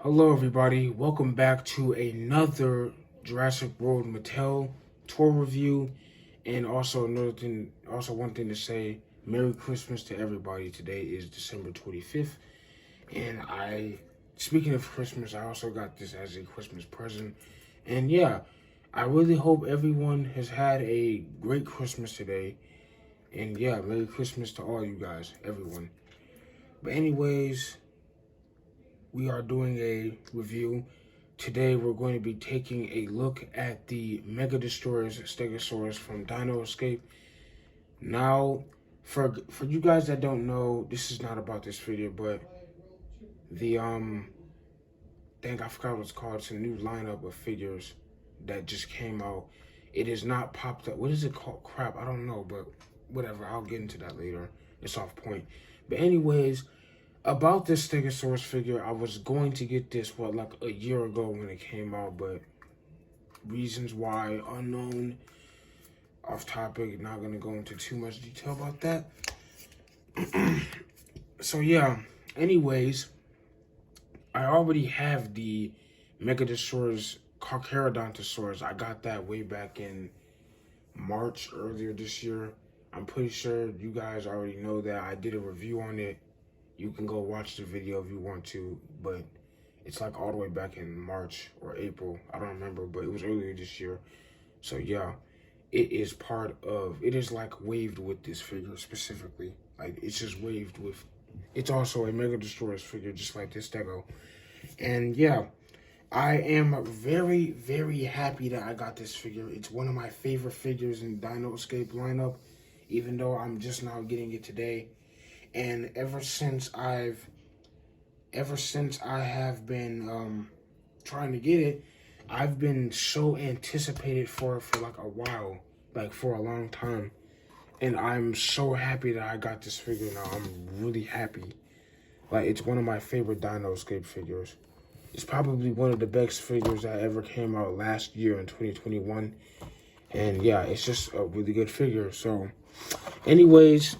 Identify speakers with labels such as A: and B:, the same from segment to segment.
A: Hello everybody, welcome back to another Jurassic World Mattel tour review. And also one thing to say, Merry Christmas to everybody. Today is December 25th. And speaking of Christmas, I also got this as a Christmas present. And yeah, I really hope everyone has had a great Christmas today. And yeah, Merry Christmas to all you guys, everyone. But anyways, we are doing a review. Today we're going to be taking a look at the Mega Destroyer's Stegosaurus from Dino Escape. Now, for you guys that don't know, this is not about this video, but the dang, I forgot what it's called. It's a new lineup of figures that just came out. It is not popped up. What is it called? Crap, I don't know, but whatever. I'll get into that later. It's off point. But anyways, about this Stegosaurus figure, I was going to get this, like a year ago when it came out, but reasons why unknown, off topic, not going to go into too much detail about that. So yeah, anyways, I already have the Megadestroyer's Carcharodontosaurus. I got that way back in March, earlier this year. I'm pretty sure you guys already know that. I did a review on it. You can go watch the video if you want to, but it's like all the way back in March or April. I don't remember, but it was earlier this year. So yeah, it is like waved with this figure specifically. Like it's just waved with, it's also a Mega Destroyer's figure, just like this Stego. And yeah, I am very, very happy that I got this figure. It's one of my favorite figures in Dino Escape lineup, even though I'm just now getting it today. And ever since I have been trying to get it, I've been so anticipated for like a while, like for a long time. And I'm so happy that I got this figure now. I'm really happy. Like, it's one of my favorite Dino Escape figures. It's probably one of the best figures that ever came out last year in 2021. And yeah, it's just a really good figure. So anyways,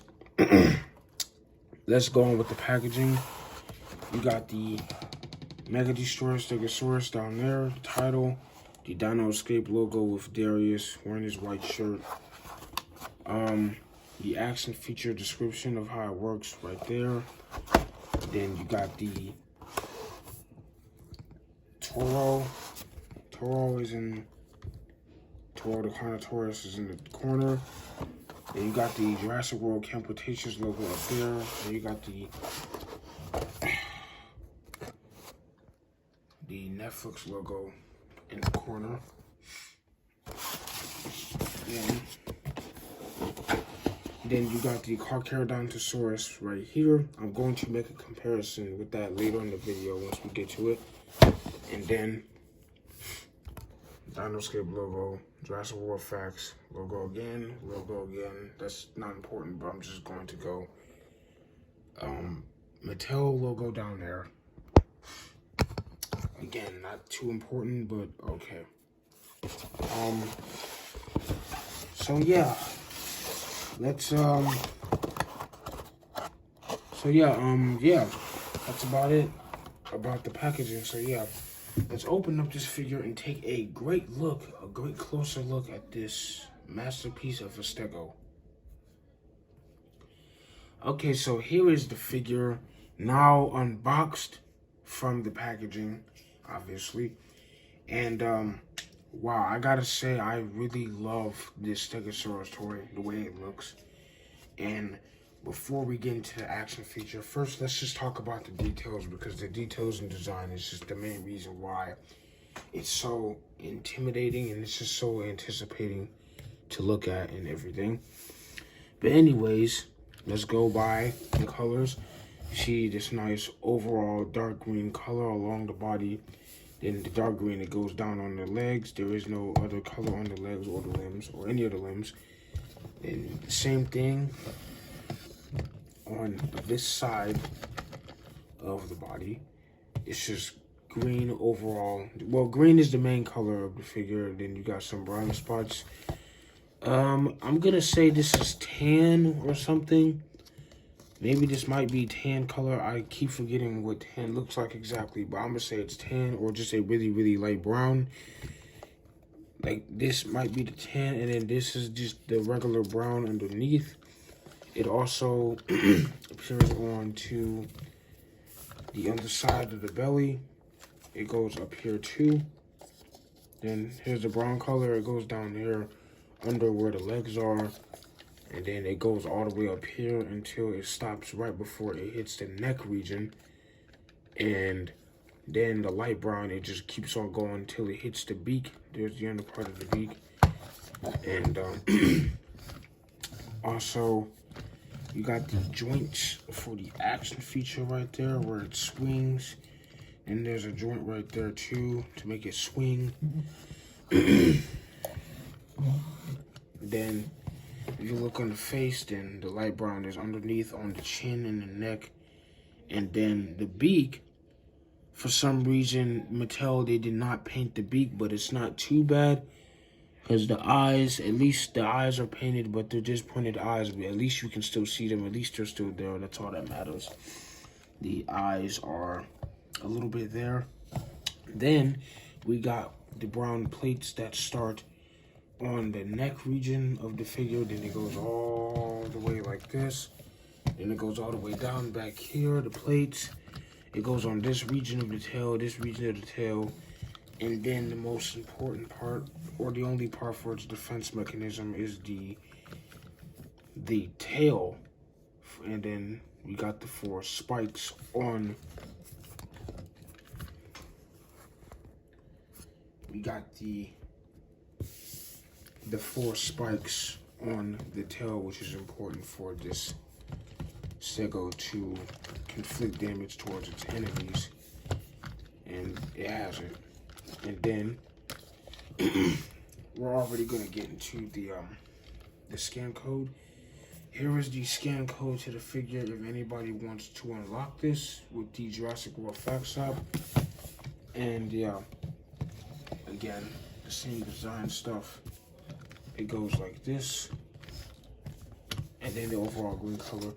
A: let's go on with the packaging. You got the Mega Destroyer Stegosaurus down there, the title, the Dino Escape logo with Darius wearing his white shirt. The action feature description of how it works right there. Then you got the Toro. Toro the Carnotaurus is in the corner. Then you got the Jurassic World Campotations logo up there. Then you got the Netflix logo in the corner. Then you got the Carcharodontosaurus right here. I'm going to make a comparison with that later in the video once we get to it. And then Dino Escape logo, Jurassic World Facts, logo again. That's not important, but I'm just going to go Mattel logo down there. Again, not too important, but okay. So yeah, let's that's about it about the packaging. So yeah, let's open up this figure and take a great closer look at this masterpiece of a Stego. Okay, so here is the figure now unboxed from the packaging, obviously. And wow, I gotta say, I really love this Stegosaurus toy, the way it looks. And before we get into the action feature, first let's just talk about the details, because the details and design is just the main reason why it's so intimidating and it's just so anticipating to look at and everything. But anyways, let's go by the colors. See this nice overall dark green color along the body. Then the dark green, it goes down on the legs. There is no other color on the legs or the limbs or any of the limbs. And the same thing on this side of the body. It's just green overall. Well, green is the main color of the figure. Then you got some brown spots. I'm gonna say this is tan or something. Maybe this might be tan color. I keep forgetting what tan looks like exactly, but I'm gonna say it's tan or just a really, really light brown. Like this might be the tan, and then this is just the regular brown underneath. It also appears on to the underside of the belly. It goes up here too. Then here's the brown color. It goes down here under where the legs are. And then it goes all the way up here until it stops right before it hits the neck region. And then the light brown, it just keeps on going until it hits the beak. There's the under part of the beak. And also, you got the joints for the action feature right there where it swings. And there's a joint right there too to make it swing. Then, if you look on the face, then the light brown is underneath on the chin and the neck. And then the beak, for some reason, Mattel, they did not paint the beak, but it's not too bad. Because the eyes, at least the eyes are painted, but they're just pointed eyes. But at least you can still see them. At least they're still there. That's all that matters. The eyes are a little bit there. Then we got the brown plates that start on the neck region of the figure. Then it goes all the way like this. Then it goes all the way down back here, the plates. It goes on this region of the tail, this region of the tail. And then the most important part, or the only part for its defense mechanism, is the tail. And then we got the 4 spikes on. We got the 4 spikes on the tail, which is important for this Stego to inflict damage towards its enemies, and it hasn't. And then we're already gonna get into the scan code. Here is the scan code to the figure if anybody wants to unlock this with the Jurassic World Fact Shop. And yeah, again, the same design stuff. It goes like this, and then the overall green color.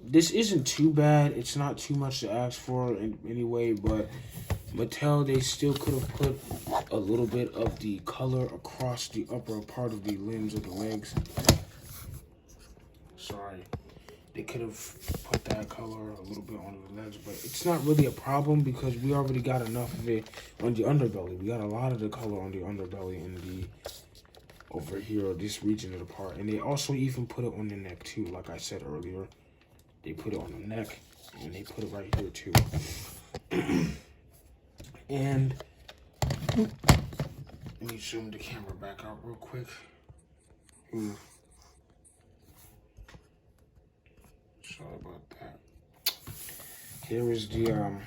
A: This isn't too bad. It's not too much to ask for in any way, but Mattel, they still could have put a little bit of the color across the upper part of the limbs of the legs. Sorry. They could have put that color a little bit on the legs, but it's not really a problem because we already got enough of it on the underbelly. We got a lot of the color on the underbelly and the over here, this region of the part. And they also even put it on the neck too, like I said earlier. They put it on the neck and they put it right here too. And let me zoom the camera back out real quick. Sorry about that. Here is the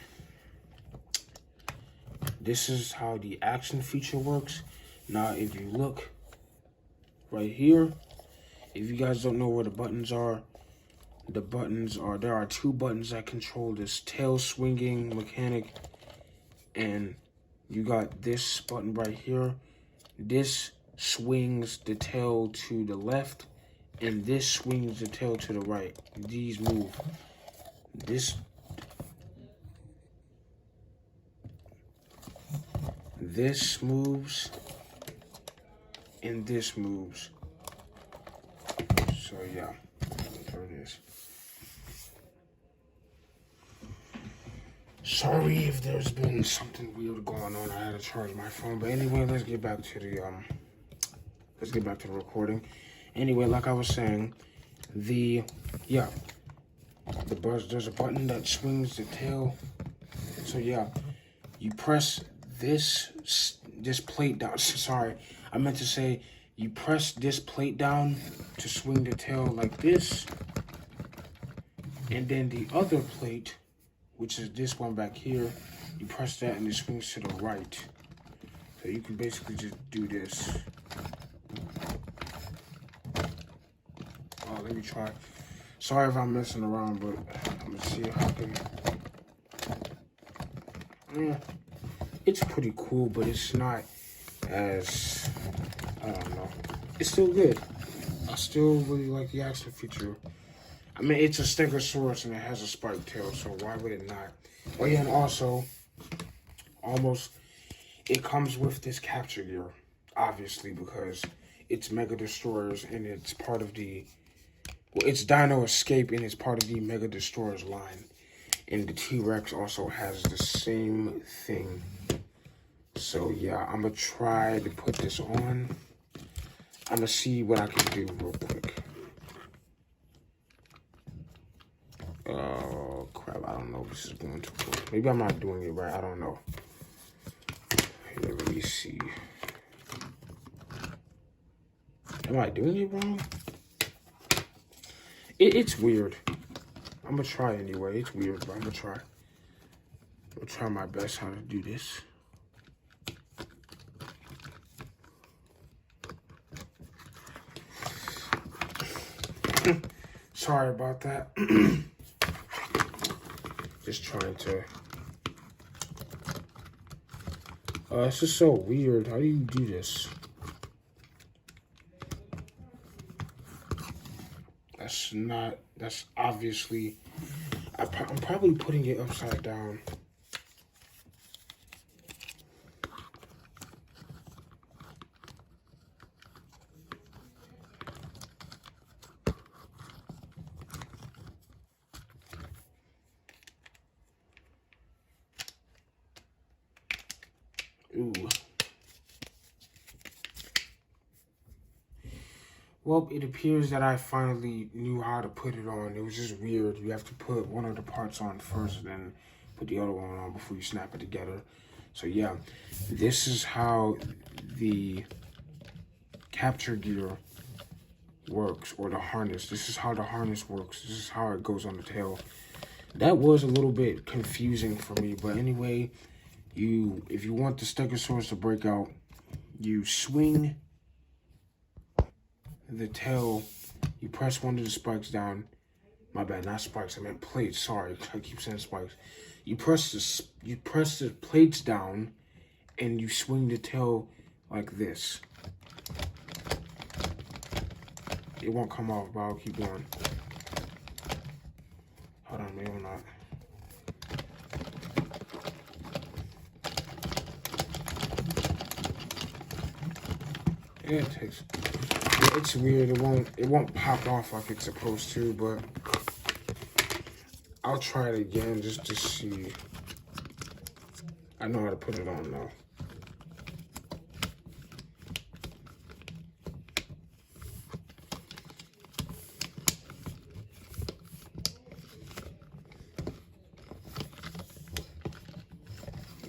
A: this is how the action feature works. Now if you look right here, if you guys don't know where the buttons are, there are 2 buttons that control this tail swinging mechanic, and you got this button right here. This swings the tail to the left, and this swings the tail to the right. These move. This moves, and this moves. So yeah, there it is. Sorry if there's been something weird going on. I had to charge my phone, but anyway, let's get back to the recording. Anyway, like I was saying, there's a button that swings the tail. So yeah, you press this plate down. Sorry, I meant to say you press this plate down to swing the tail like this, and then the other plate, which is this one back here, you press that and it swings to the right. So you can basically just do this. Oh, let me try. Sorry if I'm messing around, but I'm gonna see if I can. Yeah, it's pretty cool, but it's not as, I don't know. It's still good. I still really like the action feature mean, it's a Stegosaurus and it has a spiked tail, so why would it not? Oh yeah, and also, almost, it comes with this capture gear, obviously, because it's Mega Destroyers and it's part of the, well, it's Dino Escape and it's part of the Mega Destroyers line. And the T-Rex also has the same thing. So yeah, I'm gonna try to put this on. I'm gonna see what I can do real quick. Oh crap, I don't know if this is going to work. Maybe I'm not doing it right, I don't know. Here, let me see. Am I doing it wrong? It's weird. I'm gonna try anyway. It's weird, but I'm gonna try. I'll try my best how to do this. Sorry about that. Just trying to. This is so weird. How do you do this? That's obviously, I'm probably putting it upside down. Ooh. Well, it appears that I finally knew how to put it on. It was just weird. You have to put one of the parts on first and then put the other one on before you snap it together. So yeah, this is how the capture gear works, or the harness. This is how the harness works. This is how it goes on the tail. That was a little bit confusing for me, but anyway, if you want the Stegosaurus to break out, you swing the tail, you press one of the spikes down. My bad, not spikes, I meant plates. Sorry, I keep saying spikes. You press the plates down and you swing the tail like this. It won't come off, but I'll keep going. Hold on, maybe I'm not. Yeah, it takes. It's weird. It won't pop off like it's supposed to, but I'll try it again just to see. I know how to put it on now.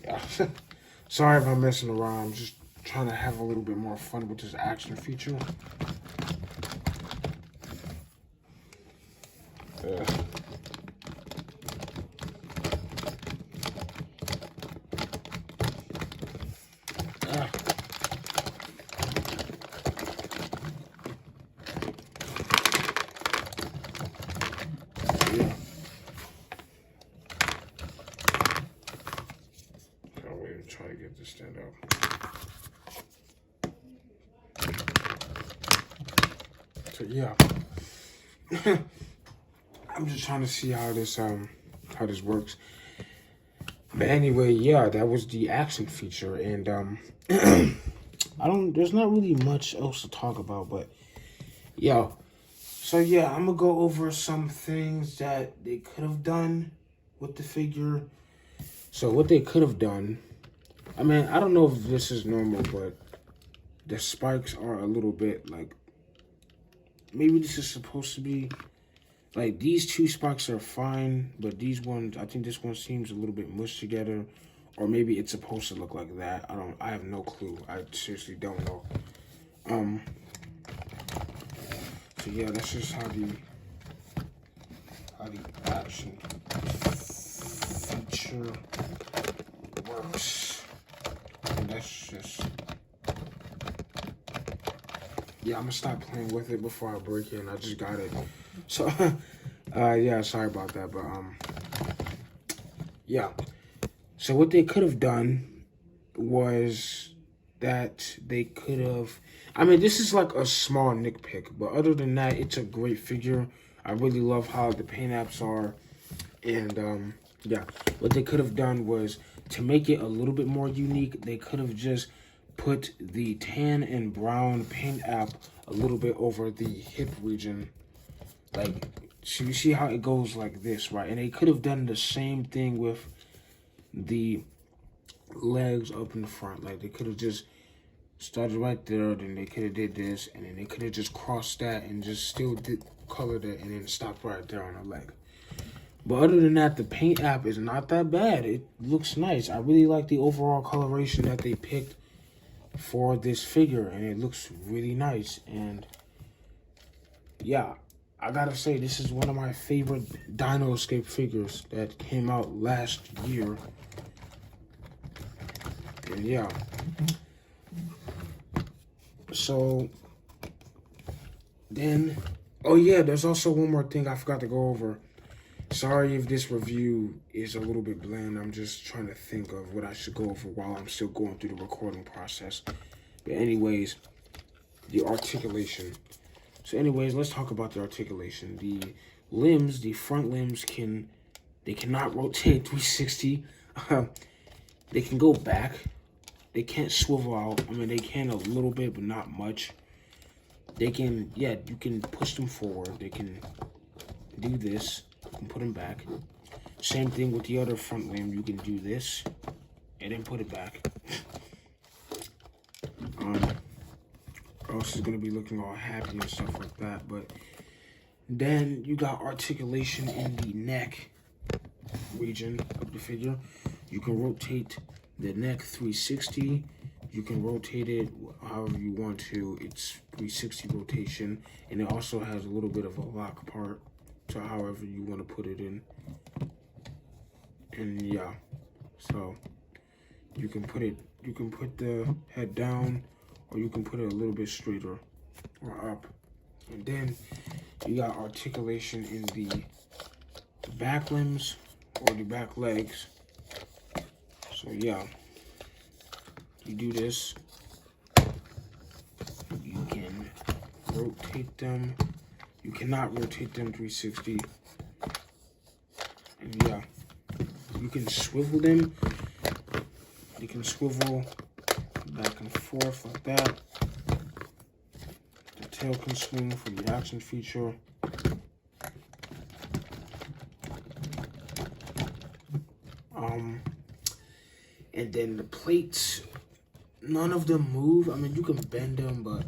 A: Yeah. Sorry if I'm messing around. I'm just trying to have a little bit more fun with this action feature. Yeah. Try to get this stand up. So yeah, I'm just trying to see how this works. But anyway, yeah, that was the action feature, and there's not really much else to talk about, but yeah. So yeah, I'm gonna go over some things that they could have done with the figure. So what they could have done, I mean, I don't know if this is normal, but the spikes are a little bit like, maybe this is supposed to be, like, these two spikes are fine, but these ones, I think this one seems a little bit mushed together, or maybe it's supposed to look like that. I have no clue. I seriously don't know. So yeah, that's just how the action feature works. And that's just, yeah, I'm gonna stop playing with it before I break it, and I just got it. So, yeah, sorry about that, but, yeah. So what they could have done was that they could have, I mean, this is like a small nitpick, but other than that, it's a great figure. I really love how the paint apps are. And yeah, what they could have done was to make it a little bit more unique, they could have just put the tan and brown paint app a little bit over the hip region. Like, so you see how it goes like this, right? And they could have done the same thing with the legs up in the front. Like, they could have just started right there, then they could have did this, and then they could have just crossed that and just still colored it and then stopped right there on the leg. But other than that, the paint app is not that bad. It looks nice. I really like the overall coloration that they picked for this figure, and it looks really nice. And yeah, I gotta say, this is one of my favorite Dino Escape figures that came out last year. And yeah. So then, oh yeah, there's also one more thing I forgot to go over. Sorry if this review is a little bit bland. I'm just trying to think of what I should go over while I'm still going through the recording process. But anyways, the articulation. So anyways, let's talk about the articulation. The limbs, the front limbs they cannot rotate 360. They can go back. They can't swivel out. I mean, they can a little bit, but not much. They can, yeah, you can push them forward. They can do this. You can put them back. Same thing with the other front limb. You can do this and then put it back. Or else it's gonna be looking all happy and stuff like that. But then you got articulation in the neck region of the figure. You can rotate the neck 360. You can rotate it however you want to. It's 360 rotation, and it also has a little bit of a lock part to however you want to put it in. And yeah, so you can put the head down, or you can put it a little bit straighter or up. And then you got articulation in the back limbs or the back legs. So yeah, you do this, you can rotate them. You cannot rotate them 360. And yeah, you can swivel them. You can swivel back and forth like that. The tail can swing for the action feature. And then the plates, none of them move. I mean, you can bend them, but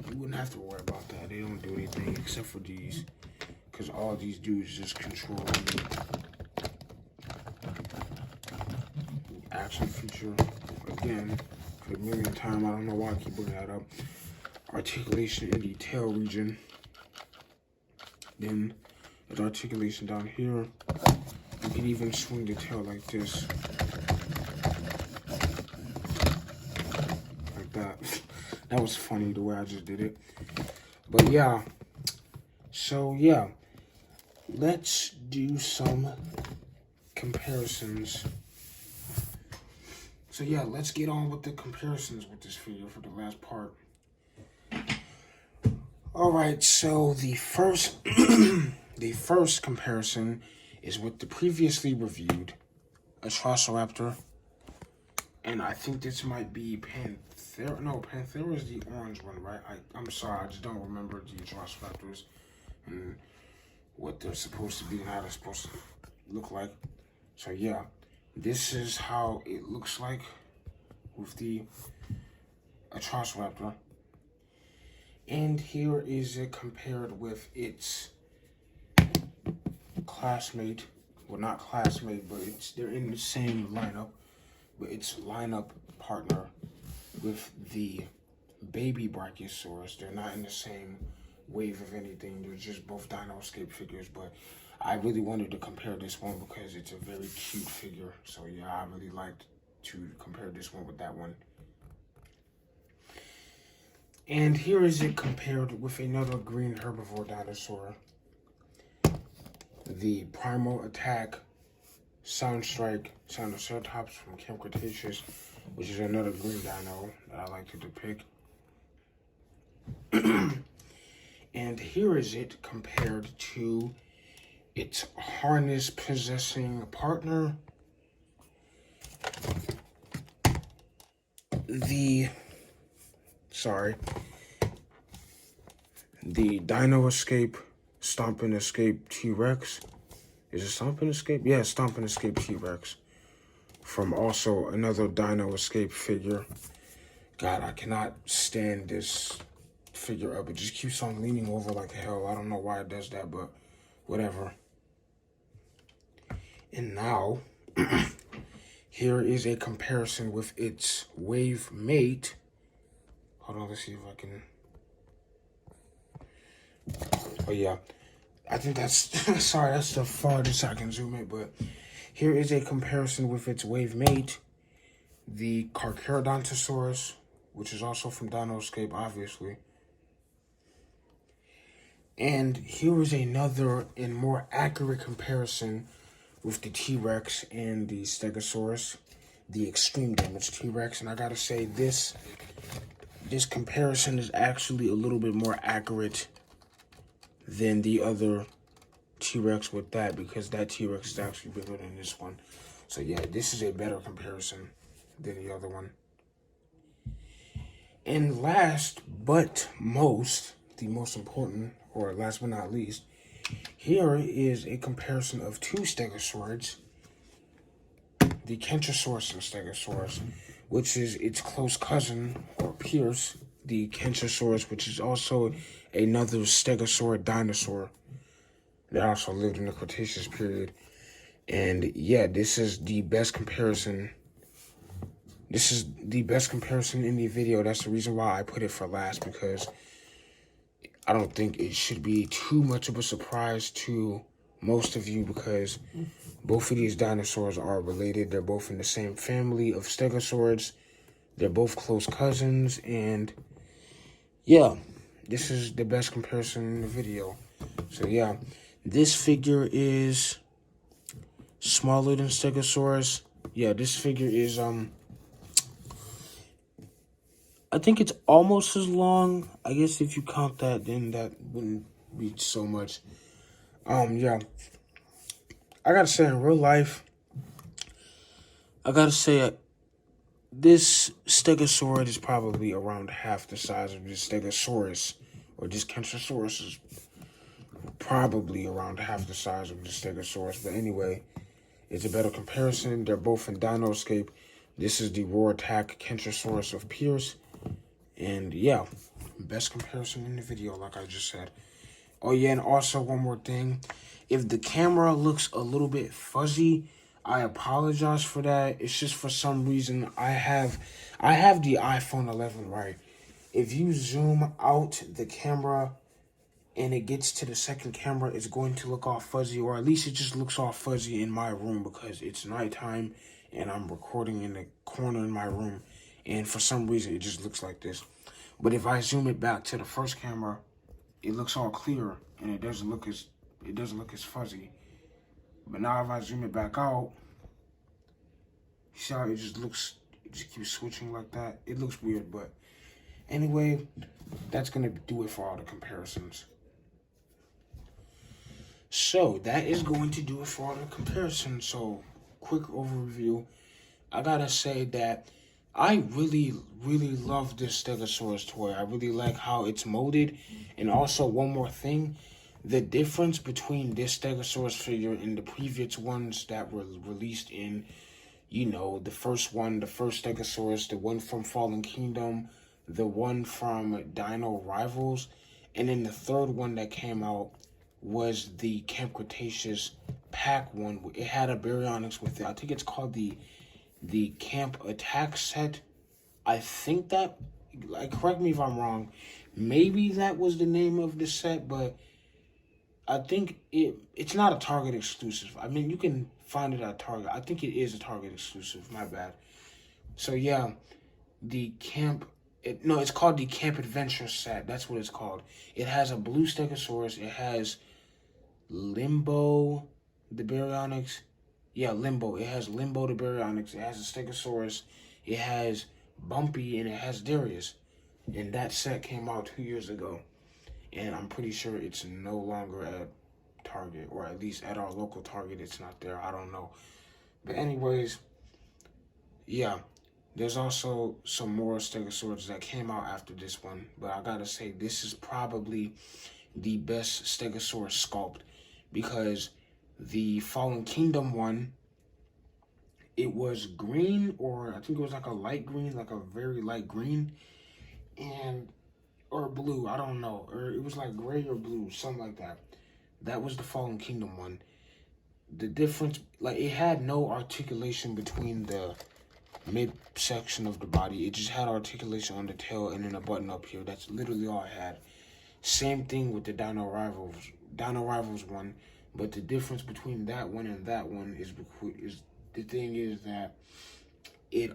A: you wouldn't have to worry about that. They don't do anything except for these, because all these dudes just control the action feature. Again, for the millionth time, I don't know why I keep bringing that up. Articulation in the tail region. Then there's articulation down here. You can even swing the tail like this. Like that. That was funny the way I just did it. But yeah. So yeah. Let's do some comparisons. So yeah, let's get on with the comparisons with this figure for the last part. Alright, so the first the first comparison is with the previously reviewed Atrociraptor. And I think this might be Panthera. No, Panthera is the orange one, right? I'm sorry, I just don't remember the Atrociraptors and what they're supposed to be and how they're supposed to look like. So yeah, this is how it looks like with the Atrociraptor. And here is it compared with its classmate. Well, not classmate, but they're in the same lineup. But its lineup partner with the baby Brachiosaurus. They're not in the same wave of anything. They're just both Dino Escape figures. But I really wanted to compare this one because it's a very cute figure. So yeah, I really liked to compare this one with that one. And here is it compared with another green herbivore dinosaur. The Primal Attack Soundstrike Soundoceratops from Camp Cretaceous, which is another green dino that I like to depict. And here is it compared to its harness possessing partner, the Dino Escape, Stomp and Escape T-Rex. Is it Stomp and Escape? Yeah, Stomp and Escape T-Rex. From also another Dino Escape figure. God, I cannot stand this figure up. It just keeps on leaning over like hell. I don't know why it does that, but whatever. And now, here is a comparison with its wave mate. Hold on, let's see if I can... Oh yeah, I think that's, sorry, that's the farthest I can zoom it, but here is a comparison with its wave mate, the Carcharodontosaurus, which is also from Dino Escape, obviously. And here is another and more accurate comparison with the T-Rex and the Stegosaurus, the extreme damage T-Rex. And I gotta say, this comparison is actually a little bit more accurate than the other T-Rex with that, because that T-Rex is actually bigger than this one. So yeah, this is a better comparison than the other one. And last but most, the most important, or last but not least, here is a comparison of two Stegosaurids, the Kentrosaurus and Stegosaurus, which is its close cousin, or Pierce, the Kentrosaurus, which is also another Stegosaur dinosaur that also lived in the Cretaceous period. And yeah, this is the best comparison. This is the best comparison in the video. That's the reason why I put it for last, because I don't think it should be too much of a surprise to most of you, because both of these dinosaurs are related. They're both in the same family of Stegosaurids. They're both close cousins, and yeah, this is the best comparison in the video. So yeah, this figure is smaller than Stegosaurus. Yeah, this figure is, I think it's almost as long. I guess if you count that, then that wouldn't be so much. Yeah. I gotta say, in real life, this Stegosaurid is probably around half the size of this Stegosaurus, or this Kentrosaurus is probably around half the size of the Stegosaurus. But anyway, it's a better comparison. They're both in Dino Escape. This is the Roar Attack Kentrosaurus of Pierce. And yeah, best comparison in the video, like I just said. Oh yeah, and also one more thing. If the camera looks a little bit fuzzy, I apologize for that. It's just for some reason I have the iPhone 11, right? If you zoom out the camera and it gets to the second camera, it's going to look all fuzzy, or at least it just looks all fuzzy in my room because it's nighttime and I'm recording in the corner in my room. And for some reason, it just looks like this. But if I zoom it back to the first camera, it looks all clear and it doesn't look as fuzzy. But now if I zoom it back out, you see how it just keeps switching like that? It looks weird, but anyway, that's gonna do it for all the comparisons. So that is going to do it for all the comparisons. So quick overview. I gotta say that I really, really love this Stegosaurus toy. I really like how it's molded. And also, one more thing, the difference between this Stegosaurus figure and the previous ones that were released in, you know, the first one, the first Stegosaurus, the one from Fallen Kingdom, the one from Dino Rivals, and then the third one that came out was the Camp Cretaceous pack one. It had a baryonyx with it. I think it's called the Camp Attack set. I think that, like, correct me if I'm wrong, maybe that was the name of the set, but I think it's not a Target exclusive. I mean, you can find it at Target. I think it is a Target exclusive, my bad. So yeah, it's called the Camp Adventure set. That's what it's called. It has a blue Stegosaurus. It has Limbo, the baryonyx. Yeah, Limbo. It has Limbo the baryonyx. It has a Stegosaurus. It has Bumpy, and it has Darius. And that set came out 2 years ago. and I'm pretty sure it's no longer at Target, or at least at our local Target it's not there. I don't know. But anyways, yeah, there's also some more Stegosaurus that came out after this one, but I gotta say this is probably the best Stegosaurus sculpt, because the Fallen Kingdom one, it was green, or I think it was like a light green, like a very light green, and or blue, I don't know, or it was like gray or blue, something like that. That was the Fallen Kingdom one. The difference, like, it had no articulation between the midsection of the body. It just had articulation on the tail and then a button up here. That's literally all it had. Same thing with the Dino Rivals one, but the difference between that one and that one is the thing is that it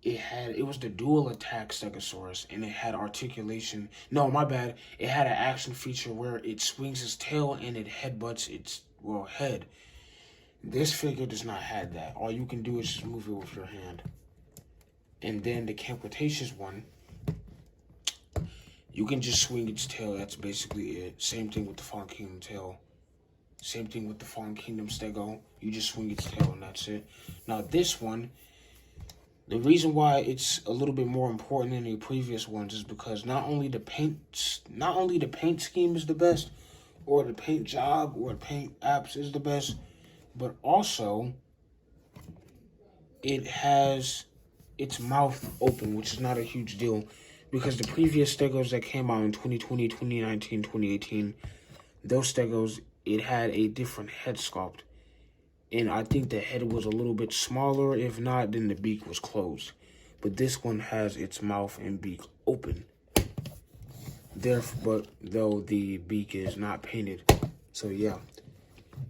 A: it was the dual attack Stegosaurus, and it had articulation. No, my bad. It had an action feature where it swings its tail and it headbutts its head. This figure does not have that. All you can do is just move it with your hand. And then the Camp Cretaceous one, you can just swing its tail. That's basically it. Same thing with the Fallen Kingdom tail. Same thing with the Fallen Kingdom Stego. You just swing its tail and that's it. Now this one, the reason why it's a little bit more important than the previous ones is because not only the paint scheme is the best, or the paint job or the paint apps is the best, but also it has its mouth open, which is not a huge deal, because the previous Stegos that came out in 2020, 2019, 2018, those Stegos, it had a different head sculpt. And I think the head was a little bit smaller. If not, then the beak was closed. But this one has its mouth and beak open. But though the beak is not painted. So yeah.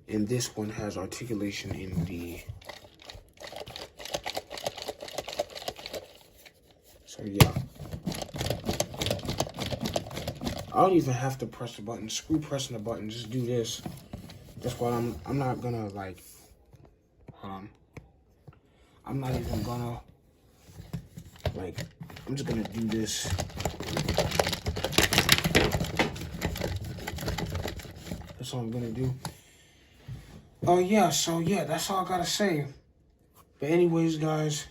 A: And this one has articulation in the... So yeah. I don't even have to press the button. Screw pressing the button. Just do this. That's why I'm not gonna like... I'm not even gonna, like, I'm just gonna do this. That's all I'm gonna do. Oh, yeah, so, yeah, that's all I gotta say. But anyways, guys,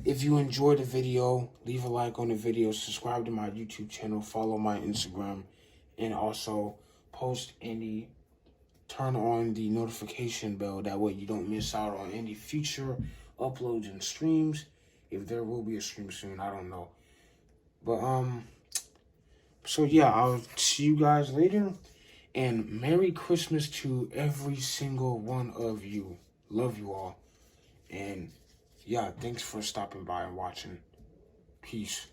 A: if you enjoyed the video, leave a like on the video, subscribe to my YouTube channel, follow my Instagram, and also turn on the notification bell. That way you don't miss out on any future uploads and streams. If there will be a stream soon, I don't know. But, so yeah, I'll see you guys later. And Merry Christmas to every single one of you. Love you all. And, yeah, thanks for stopping by and watching. Peace.